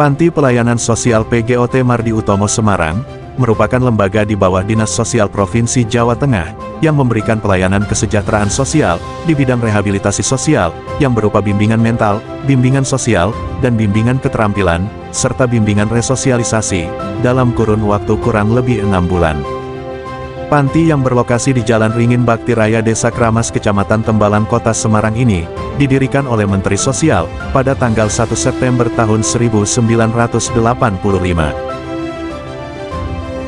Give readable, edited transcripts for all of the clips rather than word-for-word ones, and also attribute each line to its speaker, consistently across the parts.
Speaker 1: Panti Pelayanan Sosial PGOT Mardi Utomo Semarang, merupakan lembaga di bawah Dinas Sosial Provinsi Jawa Tengah, yang memberikan pelayanan kesejahteraan sosial, di bidang rehabilitasi sosial, yang berupa bimbingan mental, bimbingan sosial, dan bimbingan keterampilan, serta bimbingan resosialisasi, dalam kurun waktu kurang lebih 6 bulan. Panti yang berlokasi di Jalan Ringin Bakti Raya Desa Kramas Kecamatan Tembalang Kota Semarang ini, didirikan oleh Menteri Sosial, pada tanggal 1 September tahun 1985.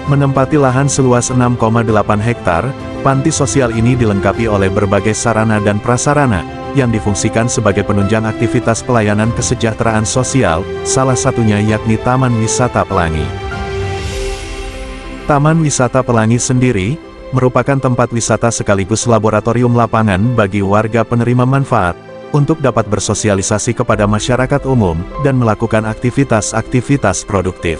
Speaker 1: Menempati lahan seluas 6,8 hektar, panti sosial ini dilengkapi oleh berbagai sarana dan prasarana, yang difungsikan sebagai penunjang aktivitas pelayanan kesejahteraan sosial, salah satunya yakni Taman Wisata Pelangi. Taman Wisata Pelangi sendiri, merupakan tempat wisata sekaligus laboratorium lapangan bagi warga penerima manfaat, untuk dapat bersosialisasi kepada masyarakat umum, dan melakukan aktivitas-aktivitas produktif.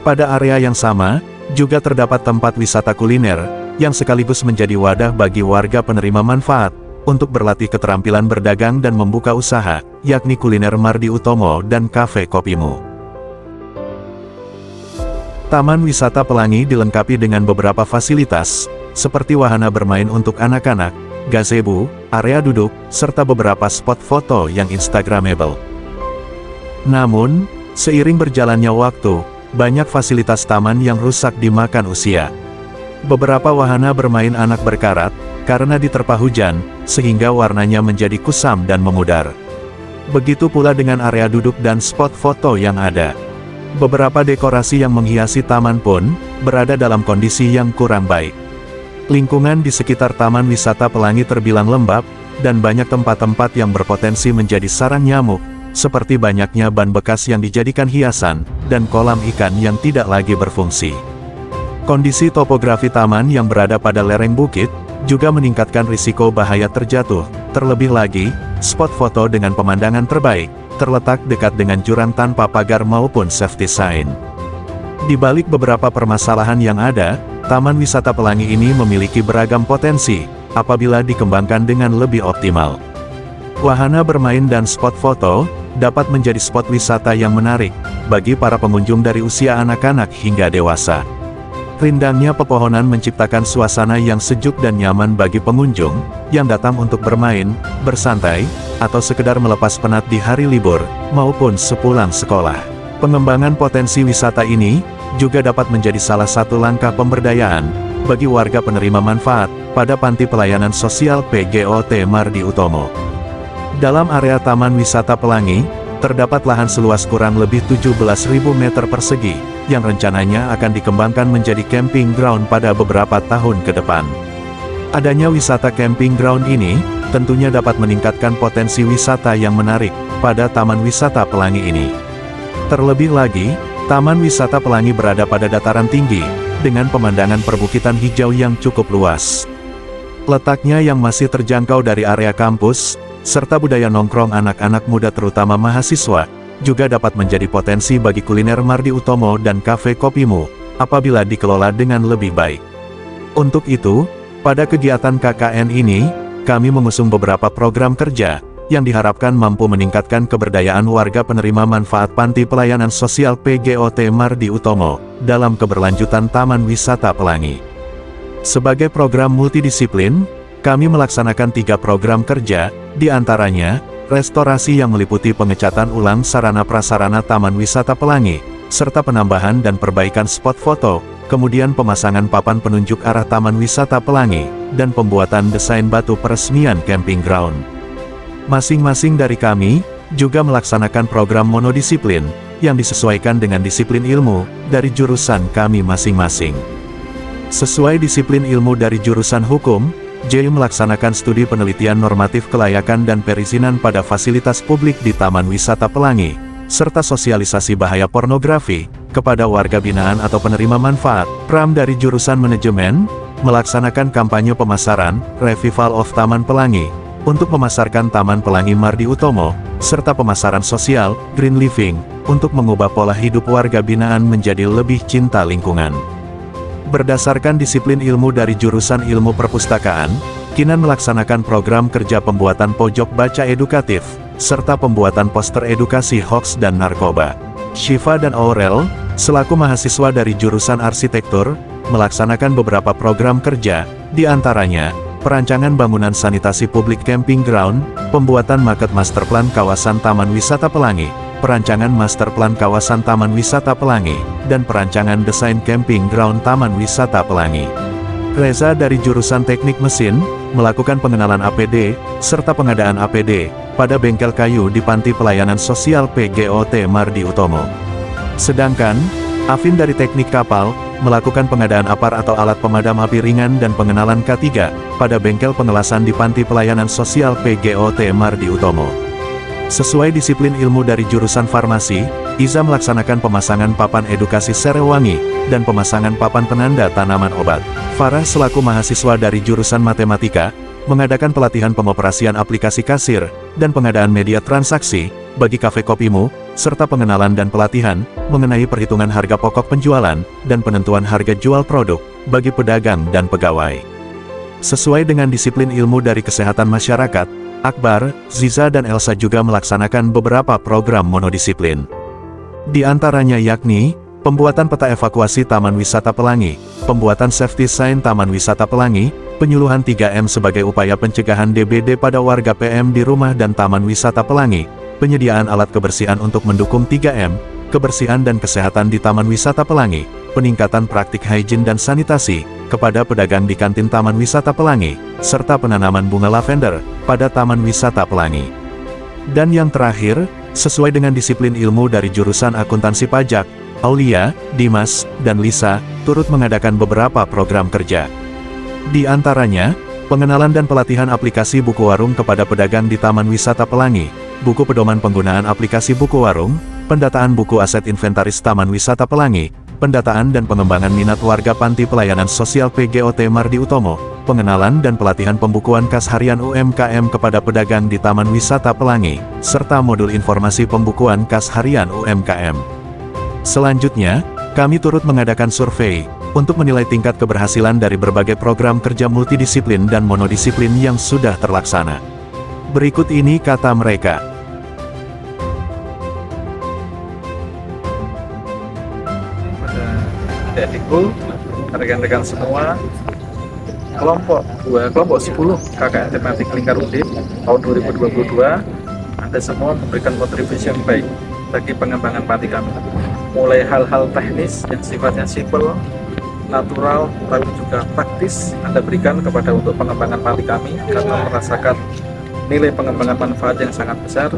Speaker 1: Pada area yang sama, juga terdapat tempat wisata kuliner, yang sekaligus menjadi wadah bagi warga penerima manfaat, untuk berlatih keterampilan berdagang dan membuka usaha, yakni kuliner Mardi Utomo dan Cafe Kopimu. Taman Wisata Pelangi dilengkapi dengan beberapa fasilitas, seperti wahana bermain untuk anak-anak, gazebo, area duduk, serta beberapa spot foto yang instagramable. Namun, seiring berjalannya waktu, banyak fasilitas taman yang rusak dimakan usia. Beberapa wahana bermain anak berkarat, karena diterpa hujan, sehingga warnanya menjadi kusam dan memudar. Begitu pula dengan area duduk dan spot foto yang ada. Beberapa dekorasi yang menghiasi taman pun, berada dalam kondisi yang kurang baik. Lingkungan di sekitar Taman Wisata Pelangi terbilang lembab, dan banyak tempat-tempat yang berpotensi menjadi sarang nyamuk, seperti banyaknya ban bekas yang dijadikan hiasan, dan kolam ikan yang tidak lagi berfungsi. Kondisi topografi taman yang berada pada lereng bukit, juga meningkatkan risiko bahaya terjatuh, terlebih lagi, spot foto dengan pemandangan terbaik, terletak dekat dengan jurang tanpa pagar maupun safety sign. Di balik beberapa permasalahan yang ada, Taman Wisata Pelangi ini memiliki beragam potensi, apabila dikembangkan dengan lebih optimal. Wahana bermain dan spot foto, dapat menjadi spot wisata yang menarik, bagi para pengunjung dari usia anak-anak hingga dewasa. Rindangnya pepohonan menciptakan suasana yang sejuk dan nyaman bagi pengunjung, yang datang untuk bermain, bersantai, atau sekedar melepas penat di hari libur, maupun sepulang sekolah. Pengembangan potensi wisata ini, juga dapat menjadi salah satu langkah pemberdayaan, bagi warga penerima manfaat, pada Panti Pelayanan Sosial PGOT Mardi Utomo. Dalam area Taman Wisata Pelangi, terdapat lahan seluas kurang lebih 17.000 meter persegi, yang rencananya akan dikembangkan menjadi camping ground pada beberapa tahun ke depan. Adanya wisata camping ground ini, tentunya dapat meningkatkan potensi wisata yang menarik, pada Taman Wisata Pelangi ini. Terlebih lagi, Taman Wisata Pelangi berada pada dataran tinggi, dengan pemandangan perbukitan hijau yang cukup luas. Letaknya yang masih terjangkau dari area kampus, serta budaya nongkrong anak-anak muda terutama mahasiswa, juga dapat menjadi potensi bagi kuliner Mardi Utomo dan Cafe Kopimu, apabila dikelola dengan lebih baik. Untuk itu, pada kegiatan KKN ini, kami mengusung beberapa program kerja, yang diharapkan mampu meningkatkan keberdayaan warga penerima manfaat Panti Pelayanan Sosial PGOT Mardi Utomo, dalam keberlanjutan Taman Wisata Pelangi. Sebagai program multidisiplin, kami melaksanakan 3 program kerja, di antaranya, restorasi yang meliputi pengecatan ulang sarana-prasarana Taman Wisata Pelangi, serta penambahan dan perbaikan spot foto, kemudian pemasangan papan penunjuk arah Taman Wisata Pelangi, dan pembuatan desain batu peresmian camping ground. Masing-masing dari kami, juga melaksanakan program monodisiplin, yang disesuaikan dengan disiplin ilmu, dari jurusan kami masing-masing. Sesuai disiplin ilmu dari jurusan hukum, J melaksanakan studi penelitian normatif kelayakan dan perizinan pada fasilitas publik di Taman Wisata Pelangi, serta sosialisasi bahaya pornografi, kepada warga binaan atau penerima manfaat. Pram dari jurusan manajemen, melaksanakan kampanye pemasaran, Revival of Taman Pelangi, untuk memasarkan Taman Pelangi Mardi Utomo, serta pemasaran sosial, Green Living, untuk mengubah pola hidup warga binaan menjadi lebih cinta lingkungan. Berdasarkan disiplin ilmu dari jurusan ilmu perpustakaan, Kinan melaksanakan program kerja pembuatan pojok baca edukatif, serta pembuatan poster edukasi hoaks dan narkoba. Syifa dan Aurel, selaku mahasiswa dari jurusan arsitektur, melaksanakan beberapa program kerja, di antaranya, perancangan bangunan sanitasi publik camping ground, pembuatan maket master plan kawasan Taman Wisata Pelangi, perancangan master plan kawasan Taman Wisata Pelangi, dan perancangan desain camping ground Taman Wisata Pelangi. Reza dari jurusan teknik mesin, melakukan pengenalan APD, serta pengadaan APD, pada bengkel kayu di Panti Pelayanan Sosial PGOT Mardi Utomo. Sedangkan, Afin dari teknik kapal, melakukan pengadaan APAR atau alat pemadam api ringan dan pengenalan K3, pada bengkel pengelasan di Panti Pelayanan Sosial PGOT Mardi Utomo. Sesuai disiplin ilmu dari jurusan farmasi, Iza melaksanakan pemasangan papan edukasi Serewangi, dan pemasangan papan penanda tanaman obat. Farah selaku mahasiswa dari jurusan matematika, mengadakan pelatihan pengoperasian aplikasi kasir, dan pengadaan media transaksi, bagi kafe kopimu, serta pengenalan dan pelatihan, mengenai perhitungan harga pokok penjualan, dan penentuan harga jual produk, bagi pedagang dan pegawai. Sesuai dengan disiplin ilmu dari kesehatan masyarakat, Akbar, Ziza dan Elsa juga melaksanakan beberapa program monodisiplin. Di antaranya yakni, pembuatan peta evakuasi Taman Wisata Pelangi, pembuatan safety sign Taman Wisata Pelangi, penyuluhan 3M sebagai upaya pencegahan DBD pada warga PM di rumah dan Taman Wisata Pelangi, penyediaan alat kebersihan untuk mendukung 3M, kebersihan dan kesehatan di Taman Wisata Pelangi, peningkatan praktik hygiene dan sanitasi, kepada pedagang di kantin Taman Wisata Pelangi, serta penanaman bunga lavender, pada Taman Wisata Pelangi. Dan yang terakhir, sesuai dengan disiplin ilmu dari jurusan akuntansi pajak, Aulia, Dimas, dan Lisa, turut mengadakan beberapa program kerja. Di antaranya, pengenalan dan pelatihan aplikasi buku warung kepada pedagang di Taman Wisata Pelangi, buku pedoman penggunaan aplikasi buku warung, pendataan buku aset inventaris Taman Wisata Pelangi, pendataan dan pengembangan minat warga Panti Pelayanan Sosial PGOT Mardi Utomo, pengenalan dan pelatihan pembukuan kas harian UMKM kepada pedagang di Taman Wisata Pelangi, serta modul informasi pembukuan kas harian UMKM. Selanjutnya, kami turut mengadakan survei, untuk menilai tingkat keberhasilan dari berbagai program kerja multidisiplin dan monodisiplin yang sudah terlaksana. Berikut ini kata mereka.
Speaker 2: Adik-adikku, rekan-rekan semua, kelompok 10 KKN tematik Lingkar Udip tahun 2022, Anda semua memberikan kontribusi yang baik bagi pengembangan panti kami. Mulai hal-hal teknis yang sifatnya simpel, natural, tapi juga praktis Anda berikan kepada untuk pengembangan panti kami, karena merasakan nilai pengembangan manfaat yang sangat besar,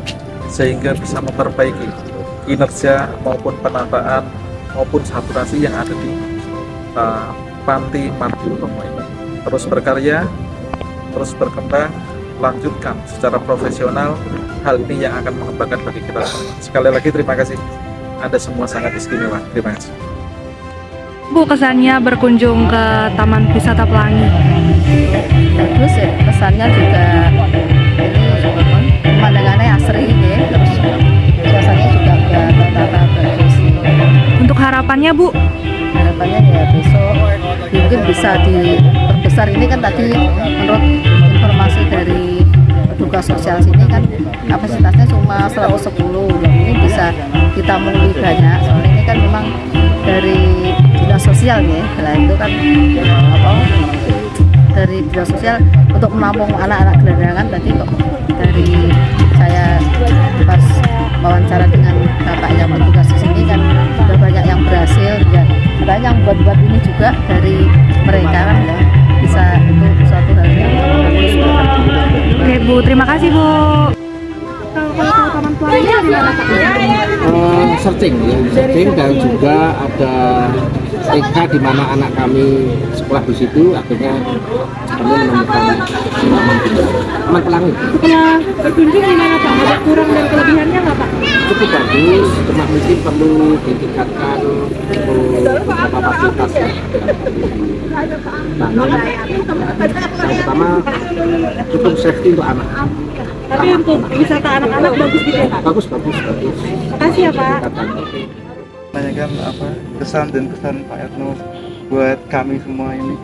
Speaker 2: sehingga bisa memperbaiki kinerja maupun penataan maupun saturasi yang ada di Panti Mardi Utomo ini. Terus berkarya, terus berkembang, lanjutkan secara profesional hal ini yang akan mengembangkan bagi kita semua. Sekali lagi terima kasih, Anda semua sangat istimewa. Terima kasih.
Speaker 3: Bu, kesannya berkunjung ke Taman Wisata Pelangi?
Speaker 4: Bagus ya, kesannya juga ini pemandangannya asri ya, terus suasananya juga tertata bagus.
Speaker 3: Untuk harapannya, Bu?
Speaker 4: Harapannya ya besok mungkin bisa diperbesar. Ini kan tadi menurut informasi dari petugas sosial sini kan kapasitasnya cuma 110, ini bisa kita mulai banyak. Soalnya ini kan memang dari dinas sosial ya, nah itu kan dari dinas sosial untuk menampung anak-anak gelandangan. Tadi kok dari saya pas wawancara dengan bapak yang petugas di sini kan sudah banyak yang berhasil ya, banyak yang buat ini juga dari mereka kan ya, bisa itu suatu hal yang bagus.
Speaker 3: Oke Bu, terima kasih Bu. Kalau Taman Pelangi di mana Pak?
Speaker 5: Searching dan juga ada TK di mana anak kami sekolah di situ, akhirnya kami menemukan Taman Pelangi.
Speaker 3: Setelah berkunjung gimana Pak? Ada kurang dan kelebihannya nggak Pak?
Speaker 5: Cukup bagus, cuma mungkin perlu ditingkatkan beberapa fasilitas ya. Yang pertama cukup safety untuk anak.
Speaker 3: Tapi untuk wisata anak-anak bagus gitu ya Pak?
Speaker 5: Bagus.
Speaker 3: Makasih ya Pak.
Speaker 6: Menanyakan kesan dan kesan Pak Etno buat kami semua ini.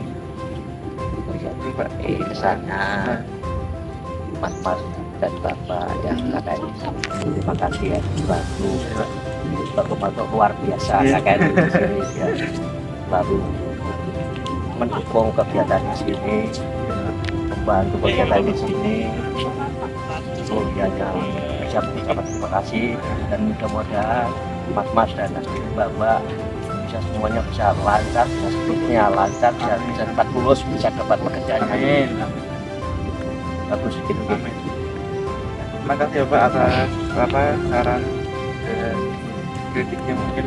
Speaker 7: Kesannya mas-mas dan Bapak ya kakak ini. Terima kasih ya bantu bapak luar biasa kakak ini di sini ya, baru mendukung kegiatan di sini, membantu kegiatan di sini. Kemudian yang bisa mengucapkan terima kasih dan mudah-mudahan mas-mas dan mbak-mbak bisa semuanya bisa lancar, bisa seterusnya lancar, bisa dapat lulus, bisa dapat pekerjaan. Amin. Bagus gitu.
Speaker 6: Terima kasih ya Pak atas saran kritiknya mungkin.